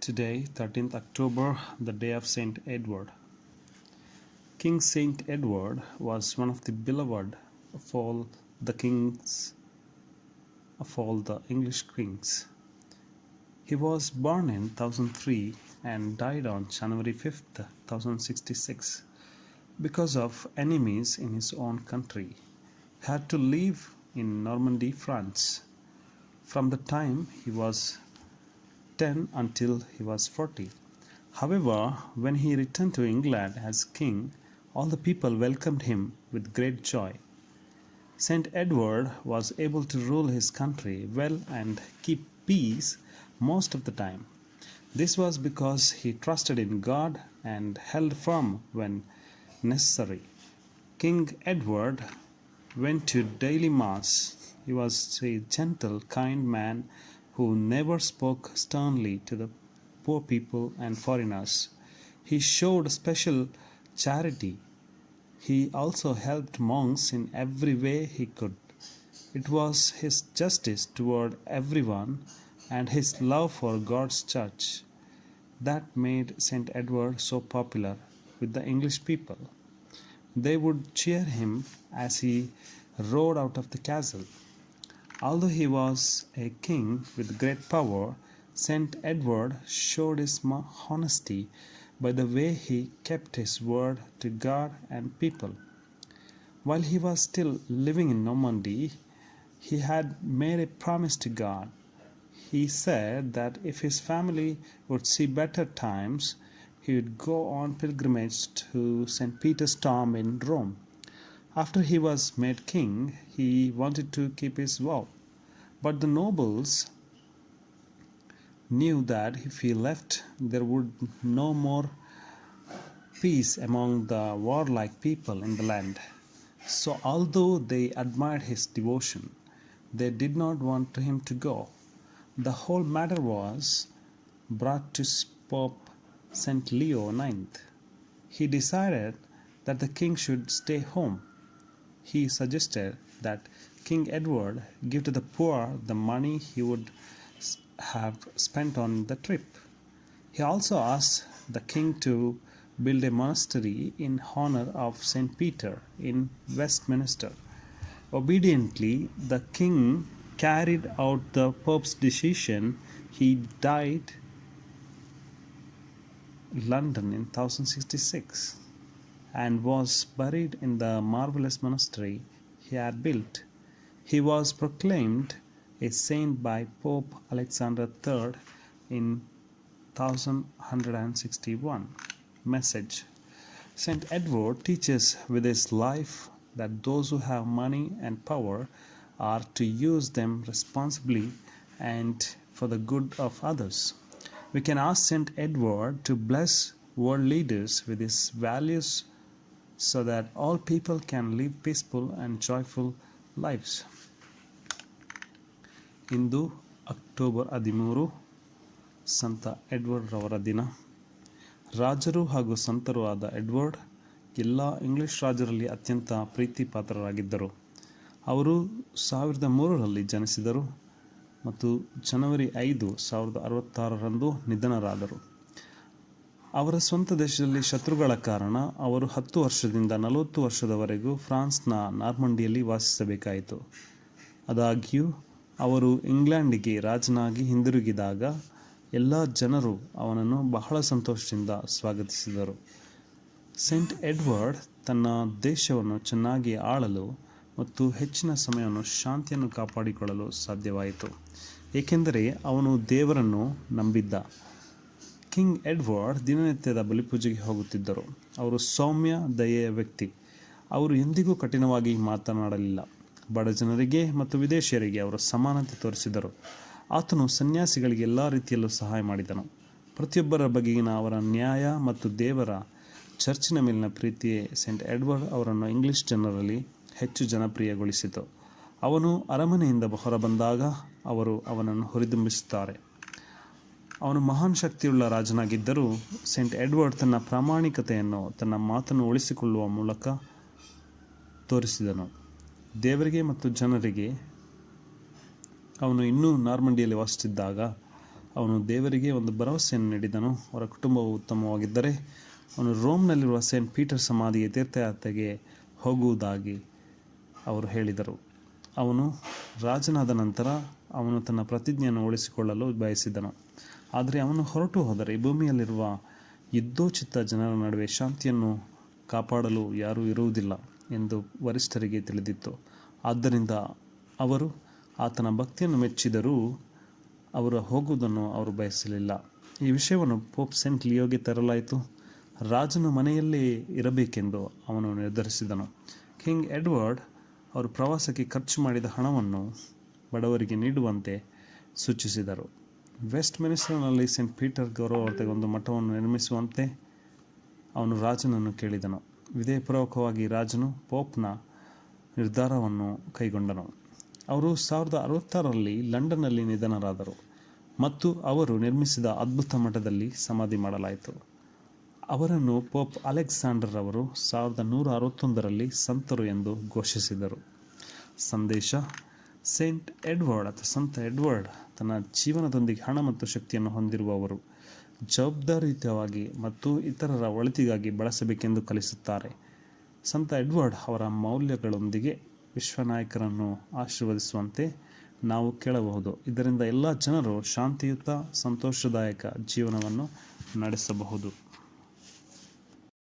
Today, 13th October, the day of Saint Edward. King Saint Edward was one of the beloved of all the kings of all the English kings. He was born in 1003 and died on January 5th, 1066. Because of enemies in his own country, he had to live in Normandy, France. From the time he was 10 until he was 40. However, when he returned to England as king, all the people welcomed him with great joy. Saint Edward was able to rule his country well and keep peace most of the time. This was because he trusted in God and held firm when necessary. King Edward went to daily mass. He was a gentle, kind man who never spoke sternly to the poor people and foreigners. He showed special charity. He also helped monks in every way he could. It was his justice toward everyone and his love for God's church that made Saint Edward so popular with the English people. They would cheer him as he rode out of the castle. Although he was a king with great power, Saint Edward showed his honesty by the way he kept his word to God and people. While he was still living in Normandy, he had made a promise to God. He said that if his family would see better times, he would go on pilgrimage to St. Peter's tomb in Rome. After he was made king, he wanted to keep his vow. But the nobles knew that if he left, there would be no more peace among the warlike people in the land. So, although they admired his devotion, they did not want him to go. The whole matter was brought to Pope St. Leo IX. He decided that the king should stay home. He suggested that King Edward give to the poor the money he would have spent on the trip. He also asked the king to build a monastery in honor of St. Peter in Westminster. Obediently, the king carried out the Pope's decision. He died in London in 1066 and was buried in the marvelous monastery he had built. He was proclaimed a saint by Pope Alexander III in 1161. Message: Saint Edward teaches with his life that those who have money and power are to use them responsibly and for the good of others. We can ask Saint Edward to bless world leaders with his values so that all people can live peaceful and joyful lives. ಇಂದು October 13 ಸಂತ Edward ರವರ ದಿನ. ರಾಜರು ಹಾಗೂ ಸಂತರು ಆದ Edward ಎಲ್ಲ English ರಾಜರಲ್ಲಿ ಅತ್ಯಂತ ಪ್ರೀತಿ ಪಾತ್ರರಾಗಿದ್ದರು. ಅವರು 1003ರಲ್ಲಿ ಜನಿಸಿದರು ಮತ್ತು ಜನವರಿ 5, 1066ರಂದು ನಿಧನರಾದರು. ಅವರ ಸ್ವಂತ ದೇಶದಲ್ಲಿ ಶತ್ರುಗಳ ಕಾರಣ ಅವರು 10 ವರ್ಷದಿಂದ 40 ವರ್ಷದವರೆಗೂ ಫ್ರಾನ್ಸ್ನ ನಾರ್ಮಂಡಿಯಲ್ಲಿ ವಾಸಿಸಬೇಕಾಯಿತು. ಆದಾಗ್ಯೂ ಅವರು ಇಂಗ್ಲೆಂಡಿಗೆ ರಾಜನಾಗಿ ಹಿಂದಿರುಗಿದಾಗ ಎಲ್ಲ ಜನರು ಅವನನ್ನು ಬಹಳ ಸಂತೋಷದಿಂದ ಸ್ವಾಗತಿಸಿದರು. ಸೇಂಟ್ ಎಡ್ವರ್ಡ್ ತನ್ನ ದೇಶವನ್ನು ಚೆನ್ನಾಗಿ ಆಳಲು ಮತ್ತು ಹೆಚ್ಚಿನ ಸಮಯವನ್ನು ಶಾಂತಿಯನ್ನು ಕಾಪಾಡಿಕೊಳ್ಳಲು ಸಾಧ್ಯವಾಯಿತು, ಏಕೆಂದರೆ ಅವನು ದೇವರನ್ನು ನಂಬಿದ್ದ. ಕಿಂಗ್ ಎಡ್ವರ್ಡ್ ದಿನನಿತ್ಯದ ಬಲಿಪೂಜೆಗೆ ಹೋಗುತ್ತಿದ್ದರು. ಅವರು ಸೌಮ್ಯ ದಯೆಯ ವ್ಯಕ್ತಿ. ಅವರು ಎಂದಿಗೂ ಕಠಿಣವಾಗಿ ಮಾತನಾಡಲಿಲ್ಲ. ಬಡ ಜನರಿಗೆ ಮತ್ತು ವಿದೇಶಿಯರಿಗೆ ಅವರು ಸಮಾನತೆ ತೋರಿಸಿದರು. ಆತನು ಸನ್ಯಾಸಿಗಳಿಗೆ ಎಲ್ಲ ರೀತಿಯಲ್ಲೂ ಸಹಾಯ ಮಾಡಿದನು. ಪ್ರತಿಯೊಬ್ಬರ ಬಗೆಗಿನ ಅವರ ನ್ಯಾಯ ಮತ್ತು ದೇವರ ಚರ್ಚಿನ ಮೇಲಿನ ಪ್ರೀತಿಯೇ ಸೇಂಟ್ ಎಡ್ವರ್ಡ್ ಅವರನ್ನು ಇಂಗ್ಲಿಷ್ ಜನರಲ್ಲಿ ಹೆಚ್ಚು ಜನಪ್ರಿಯಗೊಳಿಸಿತು. ಅವನು ಅರಮನೆಯಿಂದ ಹೊರಬಂದಾಗ ಅವರು ಅವನನ್ನು ಹುರಿದುಂಬಿಸುತ್ತಾರೆ. ಅವನು ಮಹಾನ್ ಶಕ್ತಿಯುಳ್ಳ ರಾಜನಾಗಿದ್ದರೂ ಸೇಂಟ್ ಎಡ್ವರ್ಡ್ ತನ್ನ ಪ್ರಾಮಾಣಿಕತೆಯನ್ನು ತನ್ನ ಮಾತನ್ನು ಉಳಿಸಿಕೊಳ್ಳುವ ಮೂಲಕ ತೋರಿಸಿದನು. ದೇವರಿಗೆ ಮತ್ತು ಜನರಿಗೆ ಅವನು ಇನ್ನೂ ನಾರ್ಮಂಡಿಯಲ್ಲಿ ವಾಸಿಸಿದ್ದಾಗ ಅವನು ದೇವರಿಗೆ ಒಂದು ಭರವಸೆಯನ್ನು ನೀಡಿದನು. ಅವರ ಕುಟುಂಬವು ಉತ್ತಮವಾಗಿದ್ದರೆ ಅವನು ರೋಮ್ನಲ್ಲಿರುವ ಸೇಂಟ್ ಪೀಟರ್ ಸಮಾಧಿಗೆ ತೀರ್ಥಯಾತ್ರೆಗೆ ಹೋಗುವುದಾಗಿ ಅವರು ಹೇಳಿದರು. ಅವನು ರಾಜನಾದ ನಂತರ ಅವನು ತನ್ನ ಪ್ರತಿಜ್ಞೆಯನ್ನು ಉಳಿಸಿಕೊಳ್ಳಲು ಬಯಸಿದನು. ಆದರೆ ಅವನು ಹೊರಟು ಹೋದರೆ ಭೂಮಿಯಲ್ಲಿರುವ ಯುದ್ಧೋಚಿತ ಜನರ ನಡುವೆ ಶಾಂತಿಯನ್ನು ಕಾಪಾಡಲು ಯಾರೂ ಇರುವುದಿಲ್ಲ ಎಂದು ವರಿಷ್ಠರಿಗೆ ತಿಳಿದಿತ್ತು. ಆದ್ದರಿಂದ ಅವರು ಆತನ ಭಕ್ತಿಯನ್ನು ಮೆಚ್ಚಿದರೂ ಅವರು ಹೋಗುವುದನ್ನು ಅವರು ಬಯಸಲಿಲ್ಲ. ಈ ವಿಷಯವನ್ನು ಪೋಪ್ ಸೆಂಟ್ ಲಿಯೋಗೆ ತರಲಾಯಿತು. ರಾಜನು ಮನೆಯಲ್ಲೇ ಇರಬೇಕೆಂದು ಅವನು ನಿರ್ಧರಿಸಿದನು. ಕಿಂಗ್ ಎಡ್ವರ್ಡ್ ಅವರು ಪ್ರವಾಸಕ್ಕೆ ಖರ್ಚು ಮಾಡಿದ ಹಣವನ್ನು ಬಡವರಿಗೆ ನೀಡುವಂತೆ ಸೂಚಿಸಿದರು. ವೆಸ್ಟ್ ಮಿನಿಸ್ಟರ್ನಲ್ಲಿ ಸೇಂಟ್ ಪೀಟರ್ ಗೌರವಾರ್ಥಕ್ಕೆ ಒಂದು ಮಠವನ್ನು ನಿರ್ಮಿಸುವಂತೆ ಅವನು ರಾಜನನ್ನು ಕೇಳಿದನು. ವಿಧೇಯಪೂರ್ವಕವಾಗಿ ರಾಜನು ಪೋಪ್ನ ನಿರ್ಧಾರವನ್ನು ಕೈಗೊಂಡನು. ಅವರು 1066ರಲ್ಲಿ ಲಂಡನ್ನಲ್ಲಿ ನಿಧನರಾದರು ಮತ್ತು ಅವರು ನಿರ್ಮಿಸಿದ ಅದ್ಭುತ ಮಠದಲ್ಲಿ ಸಮಾಧಿ ಮಾಡಲಾಯಿತು. ಅವರನ್ನು ಪೋಪ್ ಅಲೆಕ್ಸಾಂಡರ್ ಅವರು 1161ರಲ್ಲಿ ಸಂತರು ಎಂದು ಘೋಷಿಸಿದರು. ಸಂದೇಶ: ಸೇಂಟ್ ಎಡ್ವರ್ಡ್ ಅಥವಾ ಸಂತ ಎಡ್ವರ್ಡ್ ತನ್ನ ಜೀವನದೊಂದಿಗೆ ಹಣ ಮತ್ತು ಶಕ್ತಿಯನ್ನು ಹೊಂದಿರುವವರು ಜವಾಬ್ದಾರಿಯುತವಾಗಿ ಮತ್ತು ಇತರರ ಒಳಿತಿಗಾಗಿ ಬಳಸಬೇಕೆಂದು ಕಲಿಸುತ್ತಾರೆ. ಸಂತ ಎಡ್ವರ್ಡ್ ಅವರ ಮೌಲ್ಯಗಳೊಂದಿಗೆ ವಿಶ್ವನಾಯಕರನ್ನು ಆಶೀರ್ವದಿಸುವಂತೆ ನಾವು ಕೇಳಬಹುದು. ಇದರಿಂದ ಎಲ್ಲ ಜನರು ಶಾಂತಿಯುತ, ಸಂತೋಷದಾಯಕ ಜೀವನವನ್ನು ನಡೆಸಬಹುದು.